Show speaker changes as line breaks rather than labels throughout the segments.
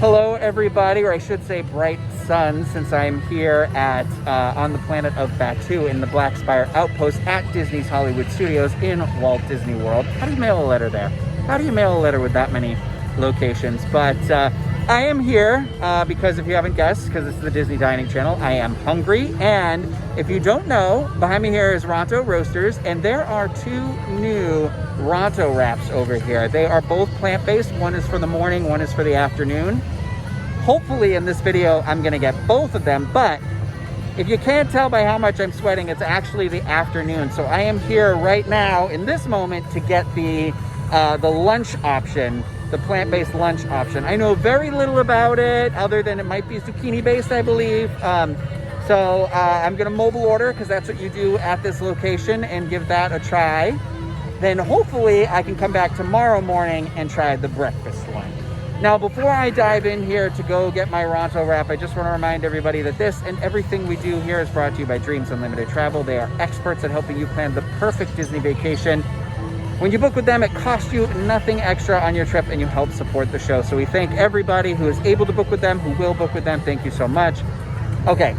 Hello everybody, or I should say bright sun, since I'm here at on the planet of Batu in the Black Spire Outpost at Disney's Hollywood Studios in Walt Disney World. How do you mail a letter there? How do you mail a letter with that many locations? But I am here because if you haven't guessed, because this is the Disney Dining Channel, I am hungry. And if you don't know, behind me here is Ronto Roasters, and there are two new Ronto Wraps over here. They are both plant-based. One is for the morning, one is for the afternoon. Hopefully in this video, I'm gonna get both of them, but if you can't tell by how much I'm sweating, it's actually the afternoon. So I am here right now in this moment to get the lunch option, the plant-based lunch option. I know very little about it other than it might be zucchini based, I believe. So I'm gonna mobile order because that's what you do at this location and give that a try. Then hopefully I can come back tomorrow morning and try the breakfast one. Now, before I dive in here to go get my Ronto Wrap, I just want to remind everybody that this and everything we do here is brought to you by Dreams Unlimited Travel. They are experts at helping you plan the perfect Disney vacation. When you book with them, it costs you nothing extra on your trip and you help support the show. So we thank everybody who is able to book with them, who will book with them. Thank you so much. Okay,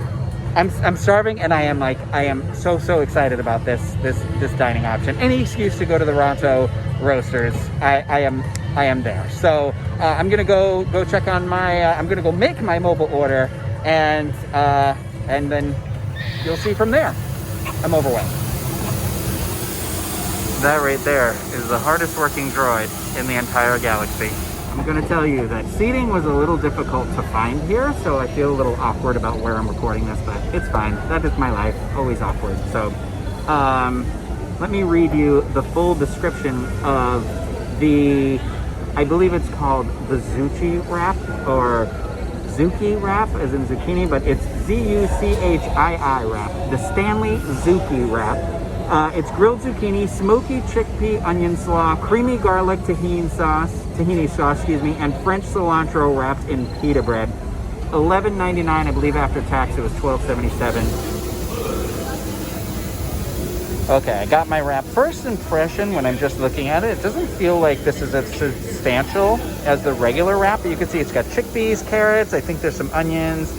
I'm starving and I am so excited about this dining option. Any excuse to go to the Ronto Roasters, I am there. So I'm gonna go check on my I'm gonna go make my mobile order, and then you'll see from there. I'm overwhelmed. That right there is the hardest working droid in the entire galaxy. I'm gonna tell you that seating was a little difficult to find here, so I feel a little awkward about where I'm recording this, but it's fine. That is my life, always awkward. So let me read you the full description of the, I believe it's called the Zoochie Wrap, or Zoochie Wrap as in zucchini, but it's Z-U-C-H-I-I Wrap. The Stanley Zoochie Wrap. It's grilled zucchini, smoky chickpea onion slaw, creamy garlic tahini sauce, and French cilantro wrapped in pita bread. $11.99, I believe after tax it was $12.77. Okay, I got my wrap. First impression when I'm just looking at it, it doesn't feel like this is as substantial as the regular wrap, but you can see it's got chickpeas, carrots, I think there's some onions,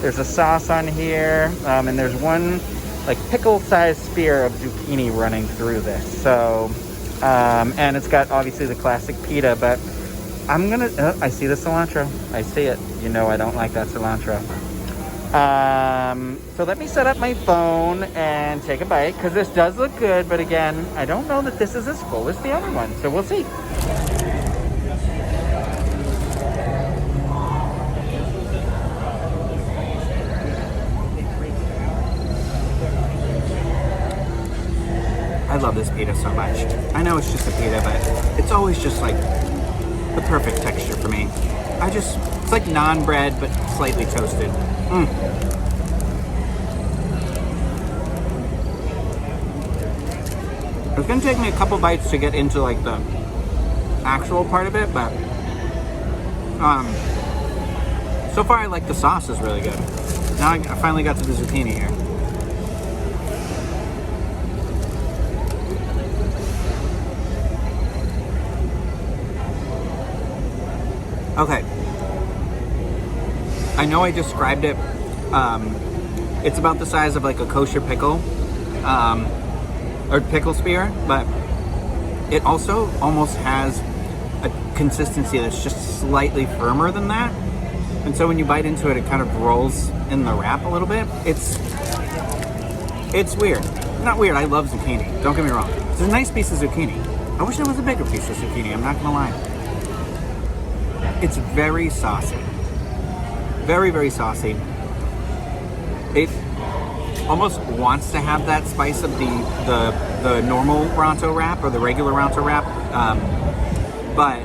there's a sauce on here, and there's one like pickle-sized spear of zucchini running through this. So, and it's got obviously the classic pita, but I'm gonna, I see the cilantro. I see it. You know I don't like that cilantro. So let me set up my phone and take a bite, because this does look good, but again, I don't know that this is as full as the other one, so we'll see. I love this pita so much. I know it's just a pita, but it's always just like the perfect texture for me. It's like naan bread, but slightly toasted. It's gonna take me a couple bites to get into like the actual part of it, but so far I like the sauce is really good. Now I finally got to the zucchini here. Okay, I know I described it, it's about the size of like a kosher pickle, or pickle spear, but it also almost has a consistency that's just slightly firmer than that. And so when you bite into it, it kind of rolls in the wrap a little bit. It's weird. Not weird, I love zucchini, don't get me wrong. It's a nice piece of zucchini. I wish there was a bigger piece of zucchini, I'm not gonna lie. It's very saucy. Very saucy. It almost wants to have that spice of the normal Ronto Wrap or the regular Ronto Wrap, but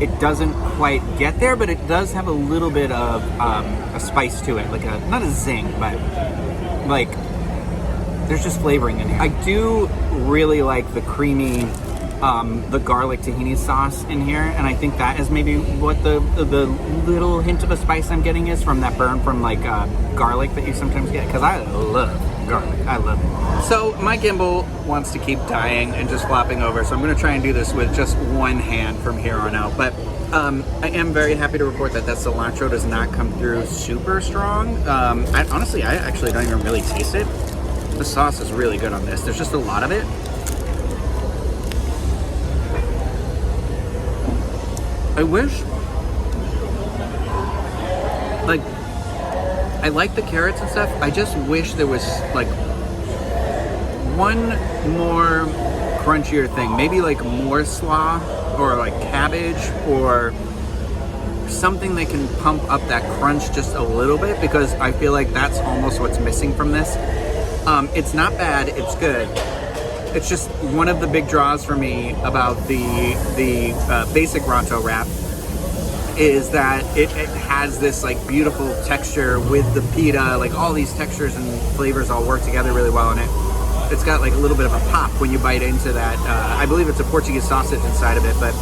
it doesn't quite get there, but it does have a little bit of a spice to it, like not a zing, but like there's just flavoring in here. I do really like the creamy, the garlic tahini sauce in here, and I think that is maybe what the little hint of a spice I'm getting is from that burn from like garlic that you sometimes get, because I love garlic. I love it. So my gimbal wants to keep dying and just flopping over, so I'm going to try and do this with just one hand from here on out, but
I am very happy to report that cilantro does not come through super strong. Honestly, I actually don't even really taste it. The sauce is really good on this. There's just a lot of it. I wish, like, I like the carrots and stuff. I just wish there was like one more crunchier thing. Maybe like more slaw or like cabbage or something that can pump up that crunch just a little bit, because I feel like that's almost what's missing from this. It's not bad, it's good. It's just one of the big draws for me about the basic Ronto wrap is that it has this like beautiful texture with the pita, like all these textures and flavors all work together really well in it. It's got like a little bit of a pop when you bite into that. I believe it's a Portuguese sausage inside of it, but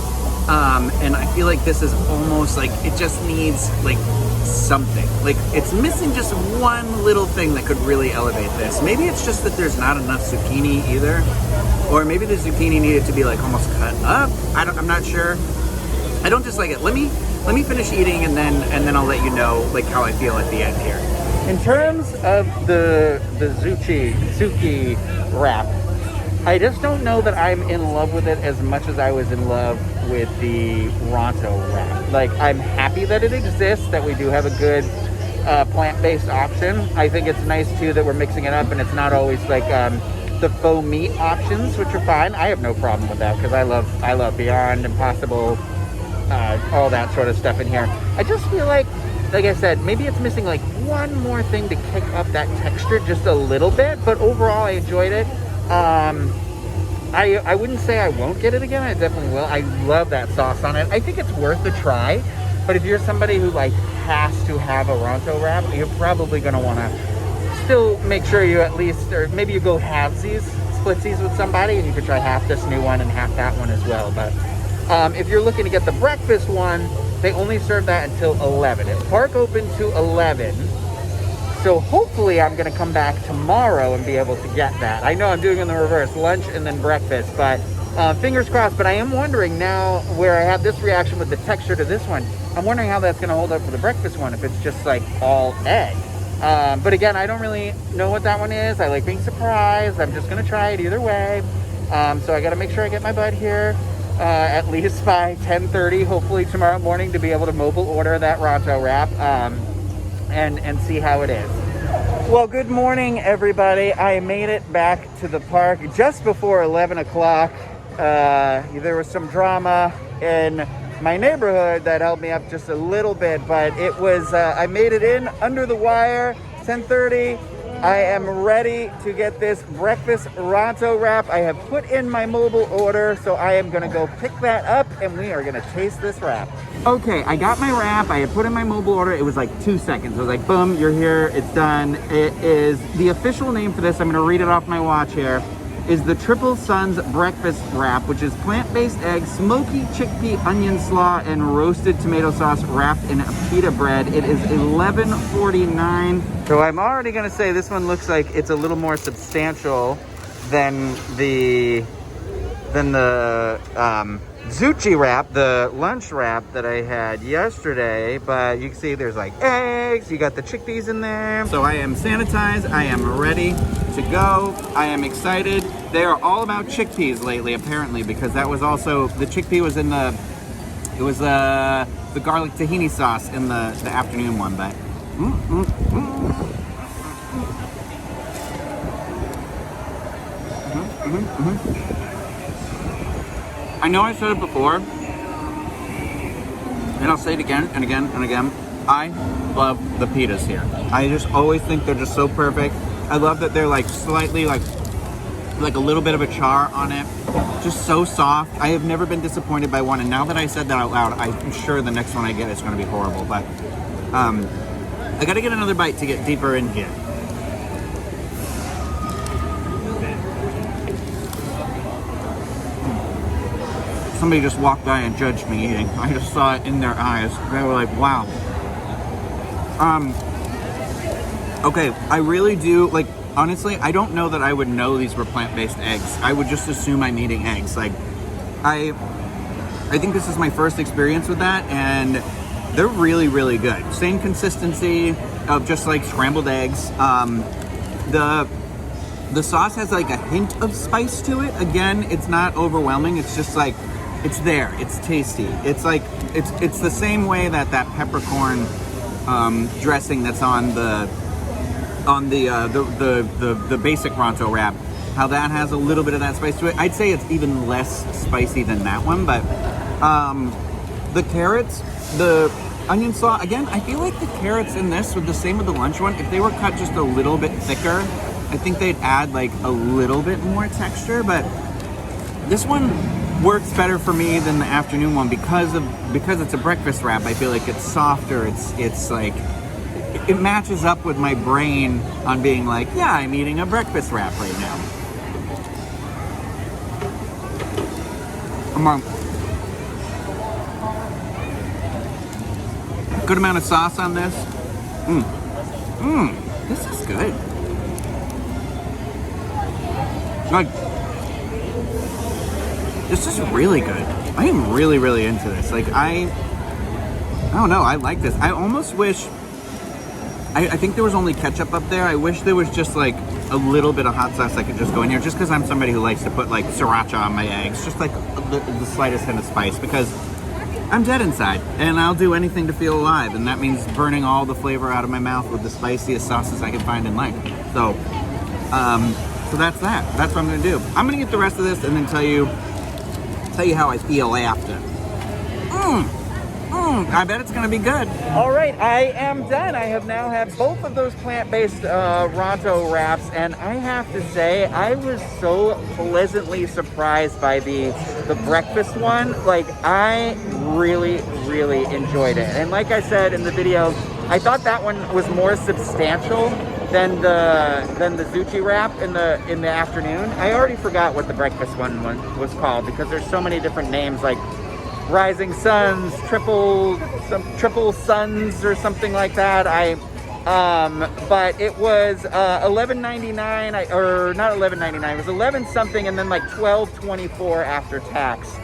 and I feel like this is almost like it just needs like something. Like it's missing just one little thing that could really elevate this. Maybe it's just that there's not enough zucchini either, or maybe the zucchini needed to be like almost cut up. I'm not sure. I don't dislike it. Let me finish eating and then I'll let you know like how I feel at the end here.
In terms of the Zoochie Wrap, I just don't know that I'm in love with it as much as I was in love with the Ronto Wrap. Like, I'm happy that it exists, that we do have a good plant-based option. I think it's nice too that we're mixing it up and it's not always like the faux meat options, which are fine. I have no problem with that because I love Beyond, Impossible, all that sort of stuff in here. I just feel like I said, maybe it's missing like one more thing to kick up that texture just a little bit, but overall I enjoyed it. I wouldn't say I won't get it again. I definitely will. I love that sauce on it. I think it's worth a try, but if you're somebody who like has to have a Ronto wrap, you're probably going to want to still make sure you at least, or maybe you go halvesies, splitsies with somebody, and you could try half this new one and half that one as well. But if you're looking to get the breakfast one, they only serve that until 11. It's park open to 11. So hopefully I'm going to come back tomorrow and be able to get that. I know I'm doing it in the reverse, lunch and then breakfast, but fingers crossed. But I am wondering now, where I had this reaction with the texture to this one, I'm wondering how that's going to hold up for the breakfast one, if it's just like all egg. But again, I don't really know what that one is. I like being surprised. I'm just going to try it either way. So I got to make sure I get my butt here at least by 10:30, hopefully tomorrow morning, to be able to mobile order that Ronto wrap. And see how it is. Well, good morning, everybody. I made it back to the park just before 11 o'clock. There was some drama in my neighborhood that held me up just a little bit, but it was, I made it in under the wire, 10:30. I am ready to get this breakfast Ronto wrap. I have put in my mobile order, so I am gonna go pick that up and we are gonna taste this wrap. Okay, I got my wrap. I had put in my mobile order. It was like 2 seconds. I was like, boom, you're here, it's done. It is, the official name for this, I'm gonna read it off my watch here, is the Triple Suns Breakfast Wrap, which is plant-based eggs, smoky chickpea onion slaw, and roasted tomato sauce wrapped in pita bread. It is $11.49. So I'm already gonna say this one looks like it's a little more substantial than the Zoochie Wrap, the lunch wrap that I had yesterday, but you can see there's like eggs, you got the chickpeas in there. So I am sanitized, I am ready to go. I am excited. They are all about chickpeas lately, apparently, because that was also, the chickpea was in the, it was the garlic tahini sauce in the afternoon one, but I know I said it before, and I'll say it again and again and again. I love the pitas here. I just always think they're just so perfect. I love that they're like slightly like a little bit of a char on it. Just so soft. I have never been disappointed by one, and now that I said that out loud, I'm sure the next one I get is going to be horrible. But I got to get another bite to get deeper in here. Somebody just walked by and judged me eating. I just saw it in their eyes. They were like, wow. Okay, I really do, like, honestly, I don't know that I would know these were plant-based eggs. I would just assume I'm eating eggs. Like,
I think this is my first experience with that, and they're really, really good. Same consistency of just like scrambled eggs. The sauce has like a hint of spice to it. Again, it's not overwhelming. It's just like, it's there. It's tasty. It's like, it's the same way that peppercorn dressing that's on the basic Ronto wrap, how that has a little bit of that spice to it. I'd say it's even less spicy than that one, but the carrots, the onion slaw, again, I feel like the carrots in this were the same with the lunch one. If they were cut just a little bit thicker, I think they'd add like a little bit more texture, but this one works better for me than the afternoon one because it's a breakfast wrap. I feel like it's softer. It's like, it matches up with my brain on being like, yeah, I'm eating a breakfast wrap right now. Good amount of sauce on this. This is good. Like, this is really good. I am really, really into this. Like, I don't know, I like this. I almost wish, I think there was only ketchup up there. I wish there was just like a little bit of hot sauce I could just go in here, just because I'm somebody who likes to put like sriracha on my eggs, just like the slightest hint of spice, because I'm dead inside and I'll do anything to feel alive, and that means burning all the flavor out of my mouth with the spiciest sauces I can find in life. So that's that. That's what I'm gonna do. I'm gonna get the rest of this and then tell you how I feel after. I bet it's gonna be good.
All right, I am done. I have now had both of those plant-based Ronto wraps, and I have to say, I was so pleasantly surprised by the breakfast one. Like, I really, really enjoyed it. And like I said in the video, I thought that one was more substantial than the Zoochie Wrap in the afternoon. I already forgot what the breakfast one was called, because there's so many different names, like Rising Suns, triple suns or something like that. But it was $11.99, or not $11.99. It was 11 something, and then like $12.24 after tax.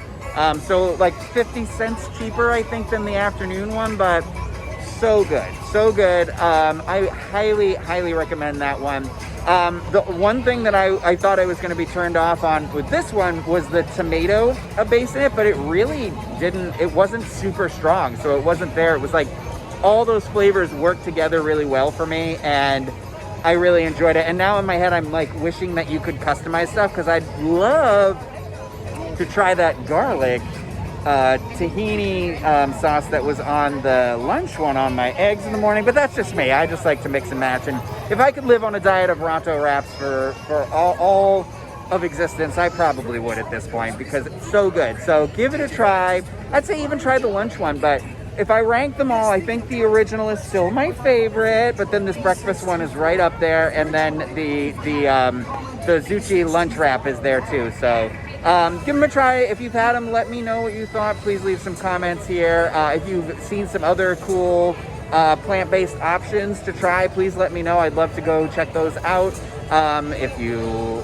So like 50 cents cheaper, I think, than the afternoon one, but so good, so good. I highly, highly recommend that one. The one thing that I thought I was going to be turned off on with this one was the tomato base in it, but it really didn't, it wasn't super strong, so it wasn't there. It was like all those flavors worked together really well for me, and I really enjoyed it. And now in my head, I'm like wishing that you could customize stuff, because I'd love to try that garlic tahini sauce that was on the lunch one on my eggs in the morning, but that's just me. I just like to mix and match, and if I could live on a diet of Ronto wraps for all of existence, I probably would at this point, because it's so good. So give it a try. I'd say even try the lunch one, but if I rank them all, I think the original is still my favorite, but then this breakfast one is right up there, and then the Zoochie lunch wrap is there too. So give them a try. If you've had them, let me know what you thought. Please leave some comments here. If you've seen some other cool plant-based options to try, please let me know. I'd love to go check those out. If you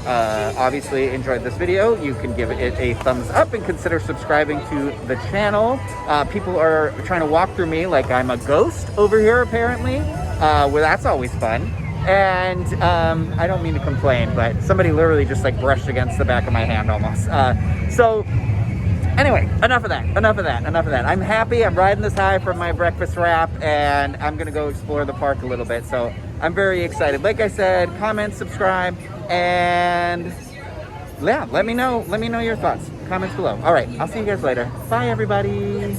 obviously enjoyed this video, you can give it a thumbs up and consider subscribing to the channel. People are trying to walk through me like I'm a ghost over here, apparently. Well, that's always fun. And I don't mean to complain, but somebody literally just like brushed against the back of my hand almost. So anyway, enough of that. I'm happy. I'm riding this high from my breakfast wrap, and I'm gonna go explore the park a little bit. So I'm very excited. Like I said, comment, subscribe, and yeah, let me know your thoughts. Comments below. All right, I'll see you guys later. Bye, everybody.